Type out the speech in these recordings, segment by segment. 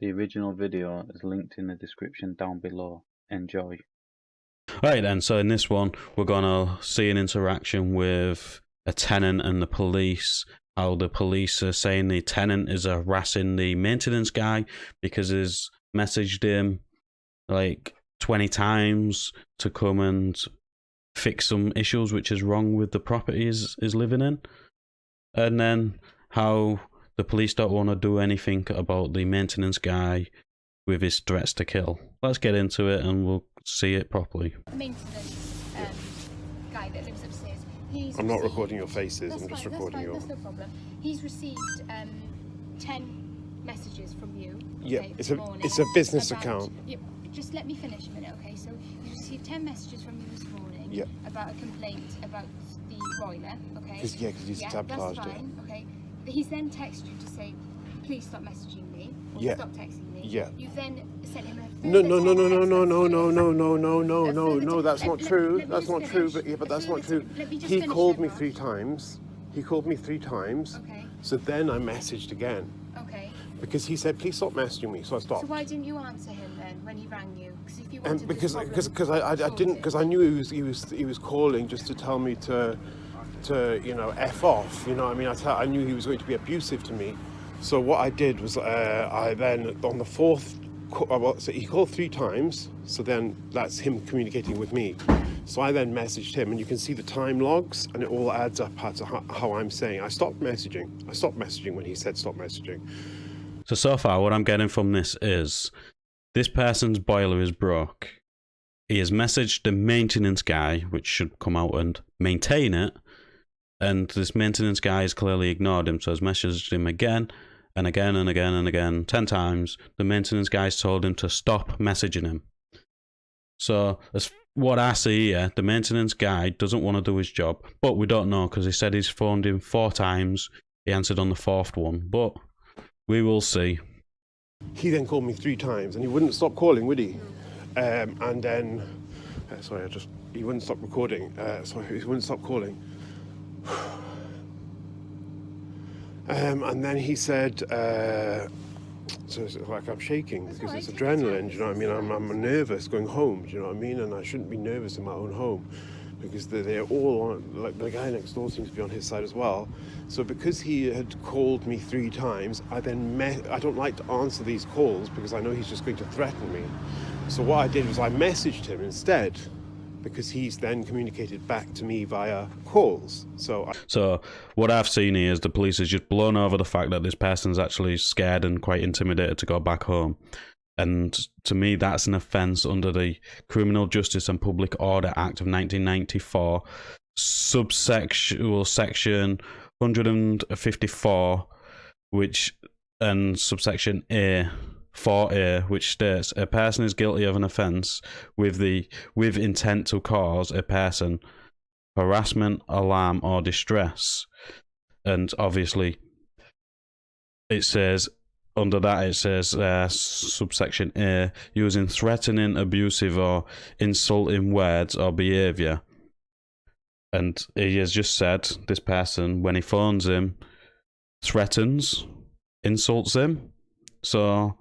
The original video is linked in the description down below. Enjoy. Right then, so in this one, we're gonna see an interaction with a tenant and the police. How the police are saying the tenant is harassing the maintenance guy because he's messaged him like 20 times to come and fix some issues which is wrong with the property is living in. And then how the police don't want to do anything about the maintenance guy with his threats to kill. Let's get into it and we'll see it properly. Maintenance guy that lives upstairs. I'm not recording your faces, I'm just recording your... That's no problem. He's received 10 messages from you. Yeah, okay, it's a business account. Yeah, just let me finish a minute, okay? So you received 10 messages from you this morning about a complaint about the boiler, okay? Because he's sabotaged that's fine, okay? He's then texted you to say, please stop messaging me, or stop texting me. Yeah. You then sent him a No, that's not true. That's not true, but that's not true. He called me 3 times. Okay. So then I messaged again. Okay. Because he said, please stop messaging me, so I stopped. So why didn't you answer him then when he rang you? Because if you wanted because I knew he was calling just to tell me to F off. You know, I mean, I knew he was going to be abusive to me. So what I did was I then on the 4th. So he called 3 times, so then that's him communicating with me. So I then messaged him, and you can see the time logs, and it all adds up to how I'm saying. I stopped messaging when he said stop messaging. So far, what I'm getting from this is this person's boiler is broke. He has messaged the maintenance guy, which should come out and maintain it, and this maintenance guy has clearly ignored him, so has messaged him again. And again and again and again, 10 times, the maintenance guys told him to stop messaging him. So, as what I see here, the maintenance guy doesn't want to do his job, but we don't know because he said he's phoned him 4 times. He answered on the 4th one, but we will see. He then called me 3 times, and he wouldn't stop calling, would he? And then, he wouldn't stop recording. He wouldn't stop calling. And then he said, so it's like I'm shaking because it's adrenaline, do you know what I mean? I'm nervous going home, do you know what I mean? And I shouldn't be nervous in my own home because they're all on, like the guy next door seems to be on his side as well. So because he had called me 3 times, I don't like to answer these calls because I know he's just going to threaten me. So what I did was I messaged him instead, because he's then communicated back to me via calls. So what I've seen here is the police has just blown over the fact that this person's actually scared and quite intimidated to go back home. And to me, that's an offence under the Criminal Justice and Public Order Act of 1994, section 154, and subsection A. 4A, which states a person is guilty of an offence with intent to cause a person harassment, alarm, or distress. And obviously, it says under that subsection A, using threatening, abusive, or insulting words or behaviour. And he has just said this person, when he phones him, threatens, insults him. So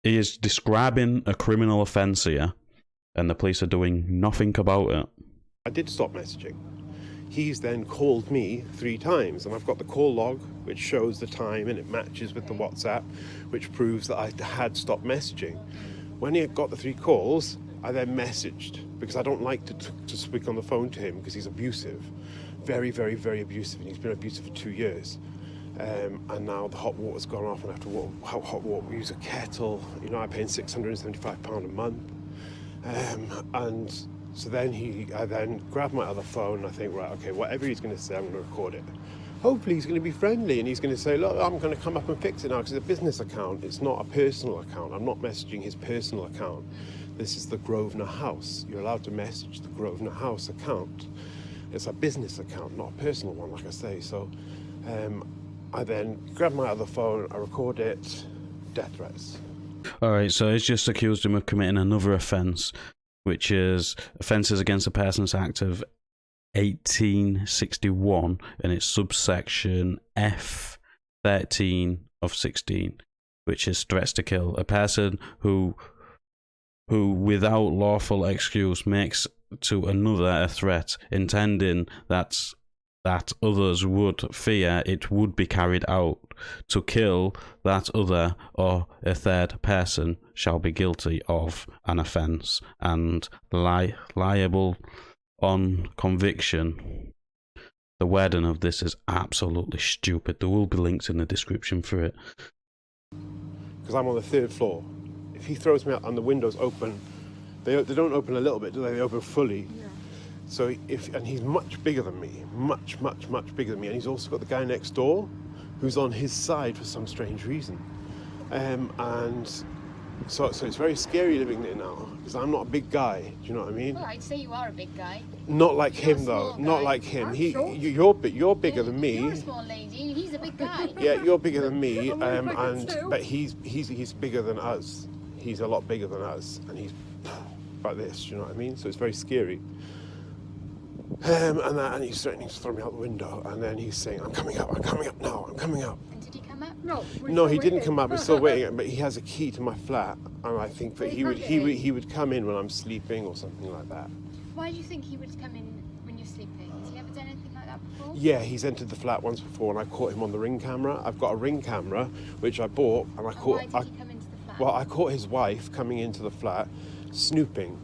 he is describing a criminal offence here, and the police are doing nothing about it. I did stop messaging. He's then called me 3 times, and I've got the call log, which shows the time, and it matches with the WhatsApp, which proves that I had stopped messaging. When he had got the 3 calls, I then messaged, because I don't like to speak on the phone to him, because he's abusive. Very, very, very abusive, and he's been abusive for 2 years. And now the hot water's gone off, and I have to hot water. We use a kettle. You know, I pay £675 a month. And so then I then grabbed my other phone, and I think, right, okay, whatever he's going to say, I'm going to record it. Hopefully he's going to be friendly, and he's going to say, look, I'm going to come up and fix it now, because it's a business account. It's not a personal account. I'm not messaging his personal account. This is the Grosvenor House. You're allowed to message the Grosvenor House account. It's a business account, not a personal one, like I say. So I then grab my other phone, I record it, death threats. Alright, so he's just accused him of committing another offence, which is Offences Against a Persons Act of 1861, and it's subsection F13 of 16, which is threats to kill. A person who without lawful excuse makes to another a threat, intending that others would fear it would be carried out to kill that other or a third person, shall be guilty of an offence and liable on conviction. The wording of this is absolutely stupid. There will be links in the description for it. Because I'm on the 3rd floor. If he throws me out and the windows open, they don't open a little bit, do they? They open fully. Yeah. So and he's much bigger than me, much bigger than me, and he's also got the guy next door, who's on his side for some strange reason, and so it's very scary living there now because I'm not a big guy. Do you know what I mean? Well, I'd say you are a big guy. Not like him though. Not like him. You're bigger than me. You're a small lady. He's a big guy. Yeah, you're bigger than me, but he's bigger than us. He's a lot bigger than us, and he's like this. Do you know what I mean? So it's very scary. And he's threatening to throw me out the window, and then he's saying, I'm coming up now, I'm coming up. And did he come up? No, he didn't come up, we're still waiting, but he has a key to my flat, and I think that he would come in when I'm sleeping or something like that. Why do you think he would come in when you're sleeping? Has he ever done anything like that before? Yeah, he's entered the flat once before, and I caught him on the Ring camera. I've got a Ring camera, which I bought, and why did he come into the flat? Well, I caught his wife coming into the flat, snooping.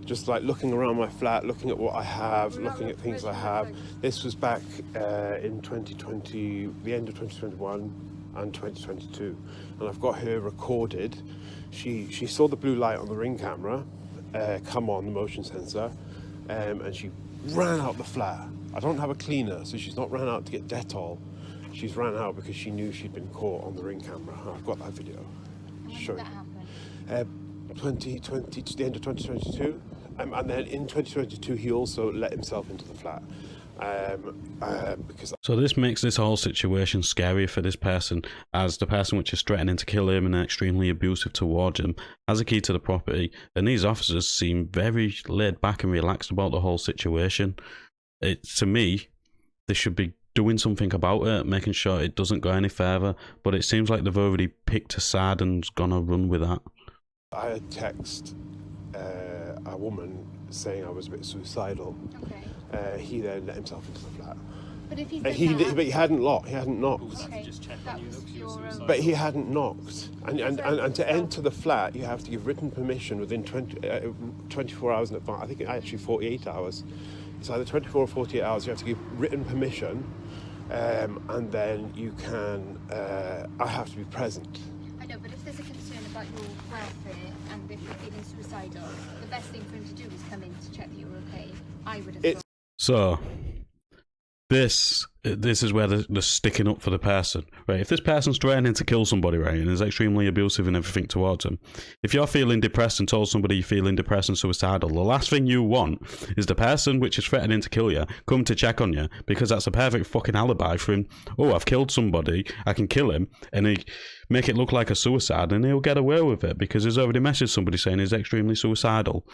Just like looking around my flat, looking at what I have, looking at things I have. This was back in 2020, the end of 2021 and 2022. And I've got her recorded. She saw the blue light on the Ring camera come on, the motion sensor, and she ran out the flat. I don't have a cleaner, so she's not ran out to get Dettol. She's ran out because she knew she'd been caught on the Ring camera. I've got that video. When did that happen? 2020 to the end of 2022, and then in 2022 he also let himself into the flat because. So this makes this whole situation scary for this person, as the person which is threatening to kill him and extremely abusive towards him has a key to the property, and these officers seem very laid back and relaxed about the whole situation. To me, they should be doing something about it, making sure it doesn't go any further, but it seems like they've already picked a side and's gonna run with that. I had text a woman saying I was a bit suicidal. Okay. He then let himself into the flat. But if he's but he hadn't knocked. He hadn't knocked. Okay. That was your own. But he hadn't knocked. And to enter the flat, you have to give written permission within 24 hours in advance. I think actually 48 hours. It's either 24 or 48 hours. You have to give written permission, and then you can. I have to be present. I know, but if there's a concern about your welfare and if you're feeling suicidal, the best thing for him to do is come in to check that you're okay. I would have thought. So, this is where they're sticking up for the person, right? If this person's threatening to kill somebody, right, and is extremely abusive and everything towards them, if you're feeling depressed and told somebody you're feeling depressed and suicidal, the last thing you want is the person which is threatening to kill you come to check on you, because that's a perfect fucking alibi for him. Oh, I've killed somebody, I can kill him, and he make it look like a suicide, and he'll get away with it because he's already messaged somebody saying he's extremely suicidal.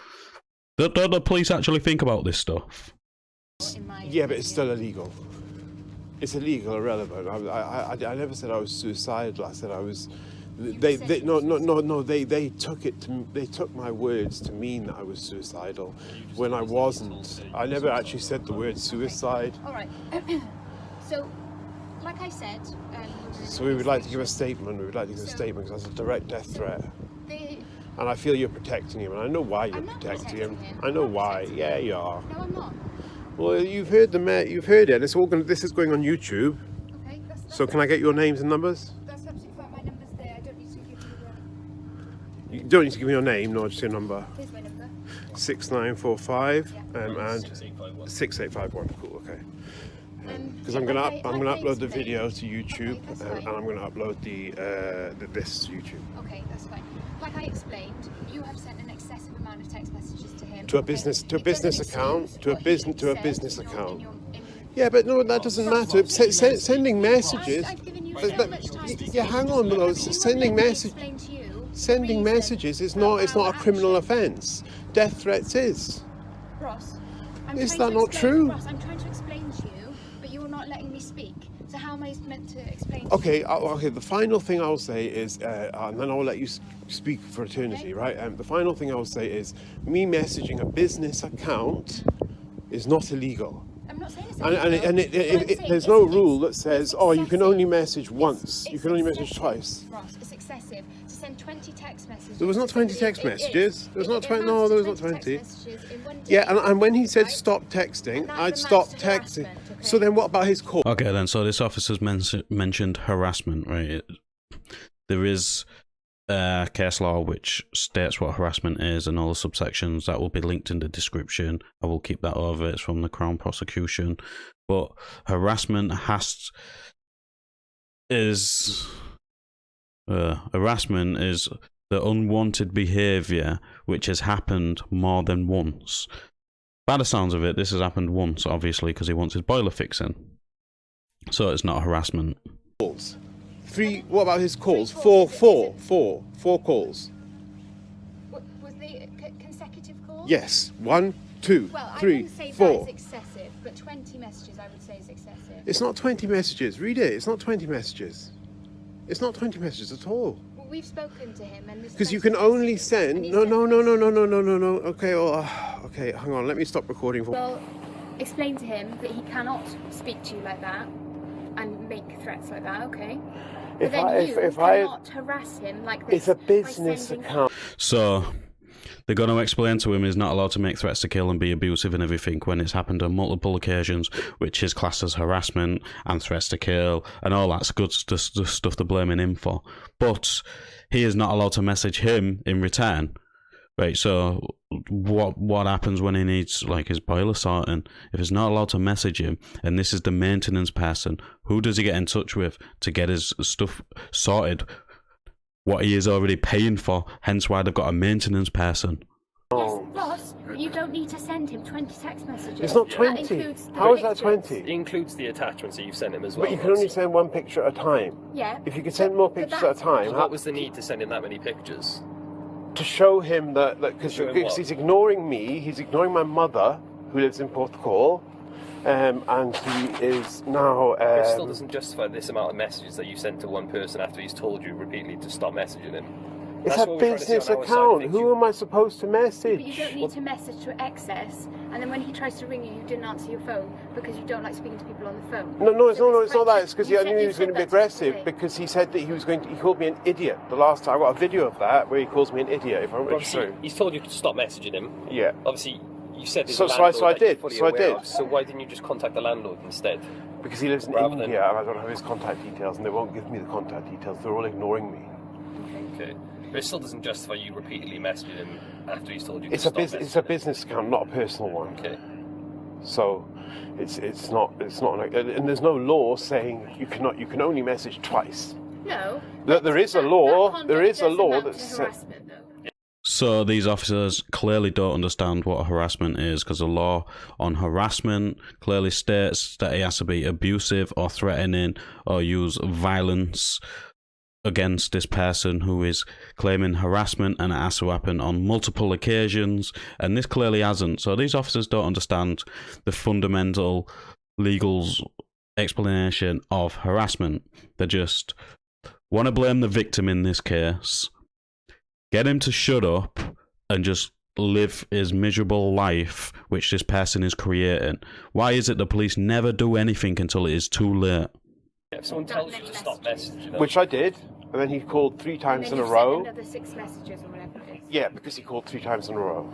Don't the police actually think about this stuff? Yeah, but it's still illegal. It's illegal, irrelevant. I never said I was suicidal. I said I was. They took my words to mean that I was suicidal when I wasn't. I never actually said the word suicide. All right. So, like I said. So we would like to give a statement. We would like to give a statement because that's a direct death threat. And I feel you're protecting him, and I know why you're protecting him. I know why. Yeah, you are. No, I'm not. Well, you've heard you've heard it. This is going on YouTube. Okay. So can I get your names and numbers? That's absolutely fine. My number's there. I don't need to give you. You don't need to give me your name, no, just your number. Here's my number. 6945 Yeah. And 6851. Cool. Okay. Because I'm gonna upload the video to YouTube, and I'm gonna upload this to YouTube. Okay, that's fine. Like I explained, you have sent an excessive amount of text messages to him. To a business account. Yeah, but no, that doesn't matter. Sending messages. Yeah, hang on, though. Sending messages is not. It's not a criminal offence. Death threats is. Ross, is that not true? Ross, I'm trying to explain to you, but you're not letting me speak. So how am I he's meant to explain. Okay, okay. The final thing I'll say is, and then I'll let you speak for eternity, right? The final thing I'll say is, me messaging a business account is not illegal. I'm not saying it's there's no rule that says, oh, you can only message once. You can only message twice. Ross, it's excessive to send 20 text messages. There was not 20 text messages. There was not 20. No, there was not 20. Yeah, Yeah, and when he said stop texting, I'd stop texting. Okay. So then what about his call? Okay, then, so this officer's mentioned harassment, right? There is case law which states what harassment is and all the subsections. That will be linked in the description. I will keep that over. It's from the Crown Prosecution. But harassment is the unwanted behaviour which has happened more than once. By the sounds of it, this has happened once, obviously, because he wants his boiler fixing. So it's not harassment. Calls. 3. What about his calls? 4 calls. Was they consecutive calls? Yes. 1, 2, well, 3, I wouldn't say 4. that is excessive, but 20 messages I would say is excessive. It's not 20 messages. Read it. It's not 20 messages. It's not 20 messages at all. Well, we've spoken to him, and this. Because you can only send. No. Okay. Okay. Hang on. Let me stop recording for. Well, explain to him that he cannot speak to you like that and make threats like that. Okay. But then you cannot harass him like this. It's a business account. So they're going to explain to him he's not allowed to make threats to kill and be abusive and everything when it's happened on multiple occasions, which is classed as harassment and threats to kill and all that's good stuff they're blaming him for. But he is not allowed to message him in return. Right, so what happens when he needs like his boiler sorting? If he's not allowed to message him, and this is the maintenance person, who does he get in touch with to get his stuff sorted? What he is already paying for, hence why they've got a maintenance person. Yes, Ross, you don't need to send him 20 text messages. It's not 20. How is that 20? It includes the attachments that you've sent him as well. But you can only send one picture at a time. Yeah. If you could send more pictures at a time. What was the need to send him that many pictures? To show him that because he's ignoring me, he's ignoring my mother, who lives in Porthcawl, and he is now. It still doesn't justify this amount of messages that you sent to one person after he's told you repeatedly to stop messaging him. It's a business account. Who am I supposed to message? But you don't need to message to excess, and then when he tries to ring you, you didn't answer your phone because you don't like speaking to people on the phone. No, it's not that. It's because I knew he was going to be aggressive because he said that he was going to. He called me an idiot the last time. I got a video of that where he calls me an idiot. If I'm obviously, he's told you to stop messaging him. Yeah. Obviously, you said so I did. So why didn't you just contact the landlord instead? Because he lives in India and I don't have his contact details, and they won't give me the contact details. They're all ignoring me. Okay. But it still doesn't justify you repeatedly messaging him after he's told you it's to a stop It's a business account, not a personal one. Okay. So it's not like, and there's no law saying you can only message twice. No. There is a law. There is a law that says. So these officers clearly don't understand what harassment is because the law on harassment clearly states that he has to be abusive or threatening or use violence against this person who is claiming harassment, and it has to happen on multiple occasions, and this clearly hasn't. So these officers don't understand the fundamental legal explanation of harassment. They just want to blame the victim in this case, get him to shut up and just live his miserable life which this person is creating. Why is it the police never do anything until it is too late? If someone tells you to stop messaging, which I did, and then he called 3 times in a row. Another 6 messages or whatever it is. Yeah, because he called 3 times in a row.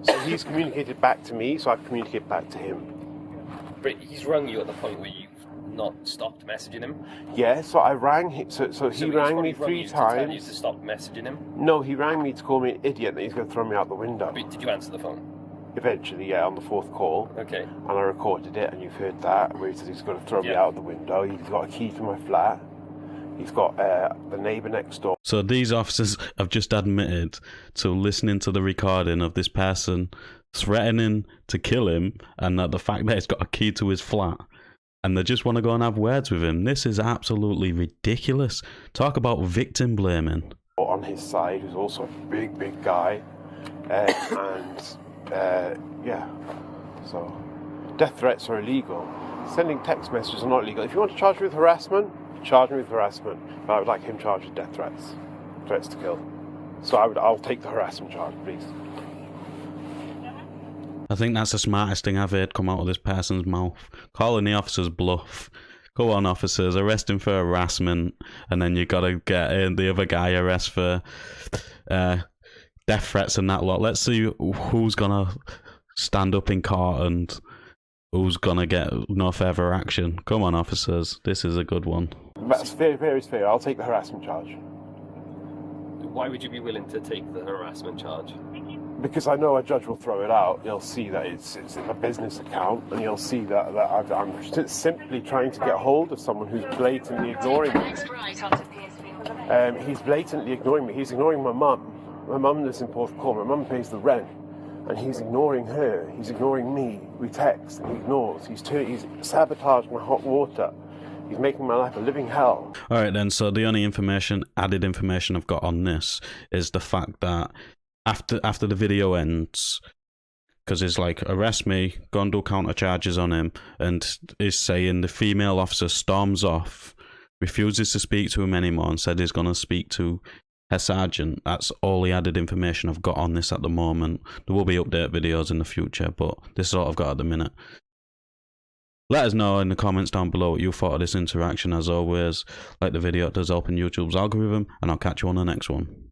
So he's communicated back to me, so I've communicated back to him. But he's rung you at the point where you've not stopped messaging him. Yeah, so I rang him. So he rang me 3 times. To tell you to stop messaging him. No, he rang me to call me an idiot that he's going to throw me out the window. But did you answer the phone? Eventually, yeah, on the 4th call. Okay. And I recorded it, and you've heard that, where he says he's going to throw me out the window. He's got a key to my flat. He's got the neighbour next door. So these officers have just admitted to listening to the recording of this person threatening to kill him, and that the fact that he's got a key to his flat, and they just want to go and have words with him. This is absolutely ridiculous. Talk about victim blaming. On his side, who's also a big guy, and yeah, so death threats are illegal. Sending text messages are not illegal. If you want to charge me with harassment, charge me with harassment. But I would like him charged with death threats, threats to kill. So I'll take the harassment charge, please. I think that's the smartest thing I've heard come out of this person's mouth. Calling the officers bluff. Go on, officers, arrest him for harassment, and then you gotta get the other guy arrested for death threats and that lot. Let's see who's gonna stand up in court and who's gonna get no further action. Come on, officers, this is a good one. That's fair is fair. I'll take the harassment charge. Why would you be willing to take the harassment charge? Because I know a judge will throw it out. He'll see that it's in a business account, and he'll see that I'm simply trying to get hold of someone who's blatantly ignoring me. He's blatantly ignoring me. He's ignoring my mum. My mum lives in Porthcawl. My mum pays the rent, and he's ignoring her. He's ignoring me. We text, and he ignores. He's sabotaged my hot water. He's making my life a living hell. Alright then, so the only added information I've got on this is the fact that after the video ends, because it's like, arrest me, go and do counter charges on him, and is saying the female officer storms off, refuses to speak to him anymore, and said he's going to speak to her sergeant. That's all the added information I've got on this at the moment. There will be update videos in the future, but this is all I've got at the minute. Let us know in the comments down below what you thought of this interaction. As always, like the video, it does help in YouTube's algorithm, and I'll catch you on the next one.